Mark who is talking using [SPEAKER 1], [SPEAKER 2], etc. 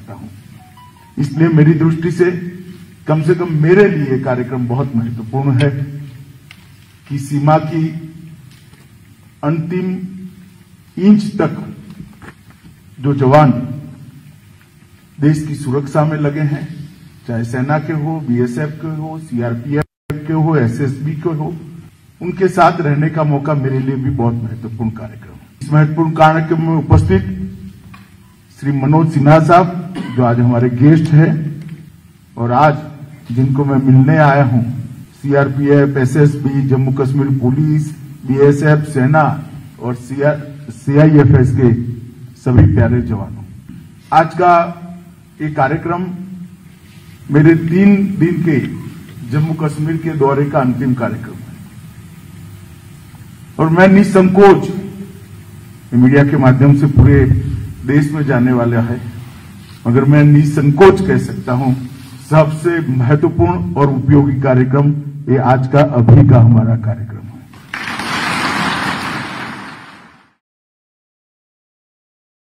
[SPEAKER 1] सकता हूं। इसलिए मेरी दृष्टि से कम मेरे लिए कार्यक्रम बहुत महत्वपूर्ण है कि सीमा की अंतिम इंच तक जो जवान देश की सुरक्षा में लगे हैं, चाहे सेना के हो, बीएसएफ के हो, सीआरपीएफ के हो, एसएसबी के हो, उनके साथ रहने का मौका मेरे लिए भी बहुत महत्वपूर्ण कार्यक्रम है। इस महत्वपूर्ण कार्यक्रम में उपस्थित श्री मनोज सिन्हा साहब, जो आज हमारे गेस्ट हैं, और आज जिनको मैं मिलने आया हूं, CRPF, SSB, Jammu Kashmir police, BSF, सेना और सीआईएफएस के सभी प्यारे जवानों। आज का ये कार्यक्रम मेरे 3 दिन के जम्मू कश्मीर के दौरे का अंतिम कार्यक्रम है और मैं निसंकोच मीडिया के माध्यम से पूरे देश में जाने वाला है, मगर मैं निसंकोच कह सकता हूं सबसे महत्वपूर्ण और उपयोगी कार्यक्रम ये आज का अभी का हमारा कार्यक्रम।